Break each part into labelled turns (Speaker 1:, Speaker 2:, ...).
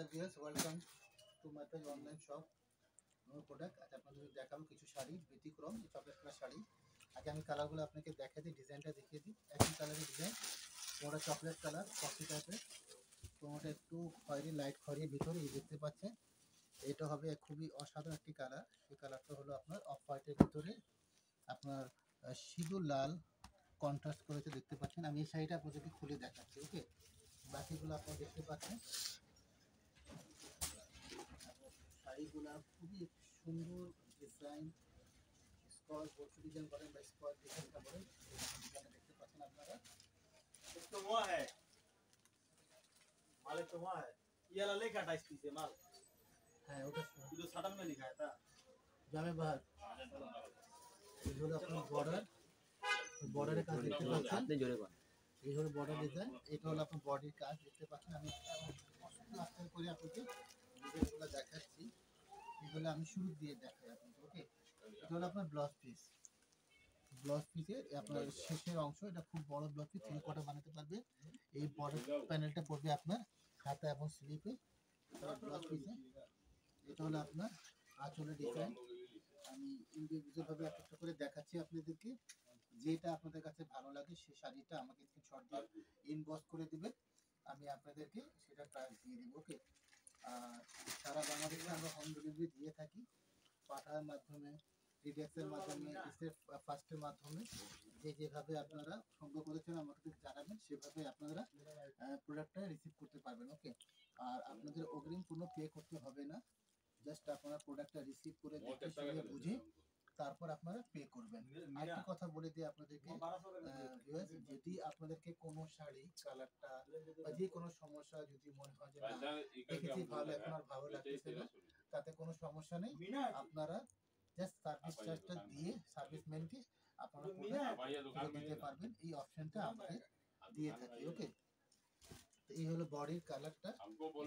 Speaker 1: Hello viewers, welcome to my page online shop no product. আজ আপনাদের দেখাবো কিছু শাড়ি, ব্যতিক্রম চকলেট কালার শাড়ি। আগে আমি কালারগুলো আপনাকে দেখাই দিই, ডিজাইনটা দেখিয়ে দিই। একই কালারের ডিজাইন, কোনোটা চকলেট কালার কফি টাইপের, কোনোটা একটু খয়েরি লাইট খয়েরির ভিতরে দেখতে পাচ্ছেন। এটা হবে খুবই অসাধারণ একটি কালার। সেই কালারটা হলো আপনার অফ হোয়াইটের ভিতরে আপনার সিঁদুর লাল কন্ট্রাস্ট করেছে দেখতে পাচ্ছেন। আমি এই শাড়িটা আপনাদেরকে খুলে দেখাচ্ছি। ওকে, বাকিগুলো আপনারা দেখতে পাচ্ছেন। শাড়িগুলা খুবই সুন্দর ডিজাইন, স্কোয়ার বর্ষ ডিজাইন করেন বা স্কোয়ার ডিজাইনটা বলেন, ডিজাইনটা দেখতে পাচ্ছেন আপনারা।
Speaker 2: तो वो है मालिक तो वहाँ है ये वाला लेखा था इसकी से माल
Speaker 1: হ্যাঁ, ওটা
Speaker 2: ये तो सडन में लिखा है था
Speaker 1: জামে বাহার। এই হলো আপনার বর্ডার, বর্ডারের কাজ দেখতে পাচ্ছেন।
Speaker 3: আপনি জোরে বলেন।
Speaker 1: এই হলো বর্ডার ডিজাইন, এটা হলো আপনার বডির কাজ দেখতে পাচ্ছেন। আমি আস্তে করে আপনাকে ডিজাইনগুলো দেখাচ্ছি। এগুলো আমি শুরু দিয়ে দেখাই আপনাকে। ওকে, এটা হলো আপনার ব্লাউজ পিস। ব্লাউজ পিসের আপনার শেষের অংশ, এটা খুব বড় ব্লাউজ পিস, 3 কোয়ার্টার বানাতে পারবে। এই বর্ডার প্যানেলটা পড়বে আপনার হাতা এবং স্লিপে ব্লাউজ পিসে। এটা হলো আপনার আঁচলের ডিজাইন। আমি ইন্ডিভিজুয়ালভাবে একটা করে দেখাচ্ছি আপনাদেরকে। যেটা আপনাদের কাছে ভালো লাগে সেই শাড়িটা আমাকে স্ক্রিনশট দিয়ে ইনবক্স করে দিবেন, আমি আপনাদেরকে সেটা প্রাইস দিয়ে দিব। ওকে, আর সারা বাংলাদেশে আমরা হোম ডেলিভারি দিয়ে থাকি, পাঠার মাধ্যমে, রিডেক্সের মাধ্যমে, ফার্স্টের মাধ্যমে। যেভাবে আপনারা সংগ্রহ করেছেন আমাকে জানাবেন, সেভাবে আপনারা প্রোডাক্টটা রিসিভ করতে পারবেন। ওকে, আর আপনাদের অগ্রিম কোনো পে করতে হবে না, জাস্ট আপনারা প্রোডাক্টটা রিসিভ করে দেখে শুনে বুঝে তারপর আপনারা পে করবেন। আরেকটা কথা বলে দিই আপনাদেরকে, যদি আপনাদেরকে কোনো শাড়ি কালারটা বা যে কোনো সমস্যা যদি মনে হয় যে না দেখেছি ভালো, এখন আর ভালো লাগতেছে না, তাতে কোনো সমস্যা নেই। আপনারা জাস্ট সার্ভিস চার্জটা দিয়ে সার্ভিস ম্যানকে আপনারা প্রোডাক্ট দিতে পারবেন। এই অপশনটা আমাদের দিয়ে থাকি। ওকে, এই হলো বডির কালারটা,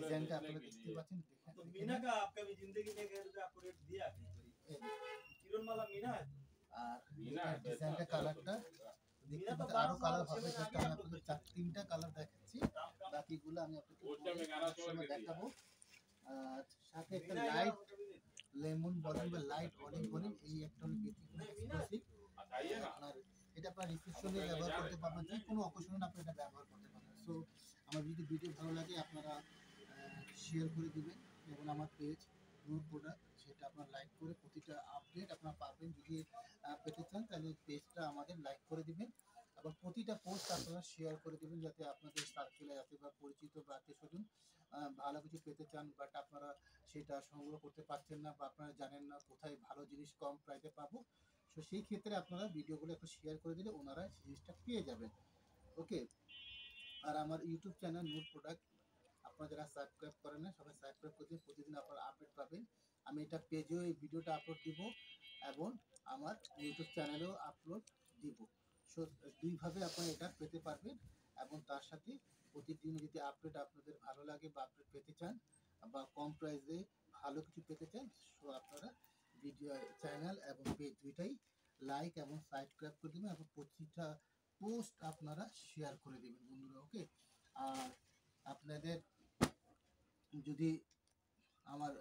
Speaker 1: ডিজাইনটা আপনারা দেখতে পাচ্ছেন।
Speaker 2: तो मीना का आपका भी जिंदगी में गए तो आपको रेट दिया किरण वाला मीना है
Speaker 1: আর ডিজাইনটা কালারটা দেখতে পাচ্ছেন। আরো কালার হবে, জাস্ট আমি আপনাদের 3টা কালার দেখাচ্ছি, বাকিগুলো আমি আপনাদের দেখাবো। আর সাথে একটা লাইট লেমন বলেন বা লাইট অলিভ বলেন, এই একটা হলো এক্সক্লুসিভ। আপনার এটা আপনার রিসেপশনে ব্যবহার করতে পারবেন, যে কোনো অকেশনে আপনি এটা ব্যবহার করতে পারবেন। সো আমার যদি ভিডিও ভালো লাগে আপনারা শেয়ার করে দিবেন, এবং আমার পেজ নূর প্রোডাক্ট সেটা আপনার লাইক করে প্রতিটা আপডেট আপনারা পাবেন। যদি পেতে চান তাহলে পেজটা আমাদের লাইক করে দিবেন, এবং প্রতিটা পোস্ট আপনারা শেয়ার করে দিবেন, যাতে আপনাদের সার্কেলে আছে বা পরিচিত বা আত্মীয়স্বজন ভালো কিছু পেতে চান, বাট আপনারা সেটা সংগ্রহ করতে পারছেন না, বা আপনারা জানেন না কোথায় ভালো জিনিস কম প্রাইসে পাবো। তো সেই ক্ষেত্রে আপনারা ভিডিওগুলো একটু শেয়ার করে দিলে ওনারা সেই জিনিসটা পেয়ে যাবেন। ওকে, আর আমার ইউটিউব চ্যানেল নূর প্রোডাক্ট আপনারা যারা সাবস্ক্রাইব করেন না, সবাই সাবস্ক্রাইব করে দিন, প্রতিদিন আপনারা আপডেট পাবেন। আমি এটা পেজেও এই ভিডিওটা আপলোড দিব, এবং আমার ইউটিউব চ্যানেলেও আপলোড দিব। সো দুইভাবে আপনারা এটা পেতে পারবেন, এবং তার সাথে প্রতিদিন যদি আপডেট আপনাদের ভালো লাগে বা আপডেট পেতে চান বা কম প্রাইসে ভালো কিছু পেতে চান, সো আপনারা ভিডিও চ্যানেল এবং পেজ দুইটাই লাইক এবং সাবস্ক্রাইব করে দেবেন, এবং প্রতিটা পোস্ট আপনারা শেয়ার করে দেবেন বন্ধুরা। ওকে, আর আপনাদের যদি আমার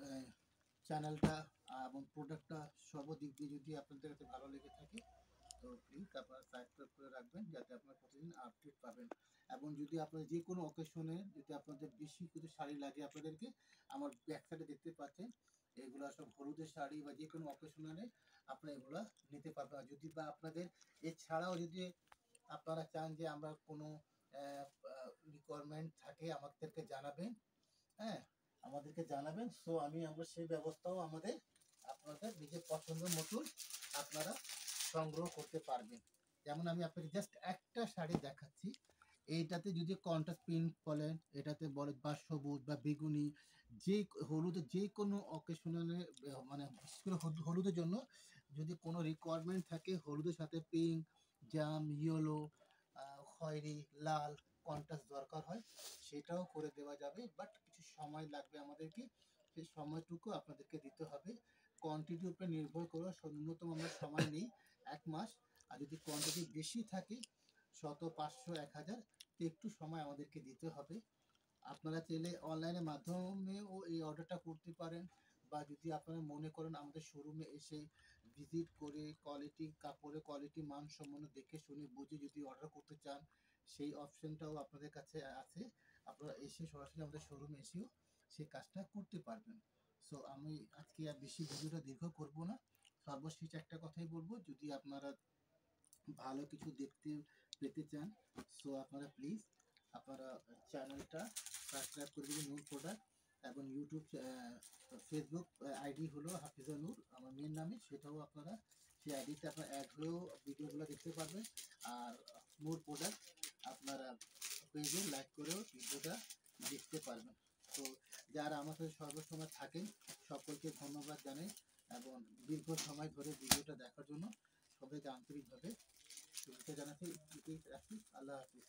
Speaker 1: চ্যানেলটা এবং প্রোডাক্টটা সর্বদিক দিয়ে যদি আপনাদের কাছে ভালো লেগে থাকে, তো প্লিজ আপনারা সাবস্ক্রাইব করে রাখবেন, যাতে আপনারা প্রতিদিন আপডেট পাবেন। এবং যদি আপনারা যে কোনো অকেশনে যদি আপনাদের বেশি কিছু শাড়ি লাগে আপনাদেরকে, আমার ব্যাক সাইডে দেখতে পাচ্ছেন এগুলো সব হলুদের শাড়ি, বা যে কোনো অকেশনে আপনারা এগুলো নিতে পারবেন। যদি বা আপনাদের এছাড়াও যদি আপনারা চান যে আমরা কোনো রিকোয়ারমেন্ট থাকে আমাদেরকে জানাবেন, হ্যাঁ আমাদেরকে জানাবেন। সো আমরা সেই ব্যবস্থাও আমাদের আপনাদের নিজের পছন্দ মতন আপনারা সংগ্রহ করতে পারবেন। যেমন আমি আপনাকে জাস্ট একটা শাড়ি দেখাচ্ছি, এইটাতে যদি কন্ট্রাস্ট পিঙ্ক বলেন, এটাতে বলে বা সবুজ বা বেগুনি, যে হলুদের যে কোনো অকেশনালে, মানে বিশেষ করে হলুদের জন্য যদি কোনো রিকোয়ারমেন্ট থাকে, হলুদের সাথে পিঙ্ক, জাম, ইয়েলো, খয়েরি, লাল কন্ট্রাস্ট দরকার হয়, সেটাও করে দেওয়া যাবে। বাট কিছু সময় লাগবে আমাদেরকে, সেই সময়টুকু আপনাদেরকে দিতে হবে। কোয়ান্টিটির উপরে নির্ভর করে ন্যূনতম আমরা সময় নেই 1 মাস, আর যদি কোয়ান্টিটি বেশি থাকে 100, 500, 1000, তো একটু সময় আমাদেরকে দিতে হবে। আপনারা চাইলে অনলাইনের মাধ্যমেও এই অর্ডারটা করতে পারেন, বা যদি আপনারা মনে করেন আমাদের শোরুমে এসে ভিজিট করে কোয়ালিটি, কাপড়ের কোয়ালিটি, মান সম্পন্ন দেখে শুনে বুঝে যদি অর্ডার করতে চান, সেই অপশনটাও আপনাদের কাছে আছে। আপনারা এসে সরাসরি আমাদের শোরুমে এসেও সেই কাজটা করতে পারবেন। সো আমি আজকে আর বেশি ভিডিওটা দীর্ঘ করব না, সর্বশেষ একটা কথাই বলবো, যদি আপনারা ভালো কিছু দেখতে পেতে চান, সো আপনারা প্লিজ আপনারা চ্যানেলটা সাবস্ক্রাইব করে দেবেন নূর প্রোডাক্ট, এবং ইউটিউব ফেসবুক আইডি হলো হাফিজা নূর আমার মেন নামে, সেটাও আপনারা সেই আইডিতে আপনারা অ্যাড হয়েও ভিডিওগুলো দেখতে পারবেন। আর নূর প্রোডাক্ট আপনারা পেজে লাইক করেও ভিডিওটা দেখতে পারবেন। তো যারা আমার সাথে সর্বসময় থাকেন সকলকে ধন্যবাদ জানাই, এবং দীর্ঘ সময় ধরে ভিডিওটা দেখার জন্য সবাইকে আন্তরিকভাবে শুভেচ্ছা জানাচ্ছি। রাখি, আল্লাহ হাফিজ।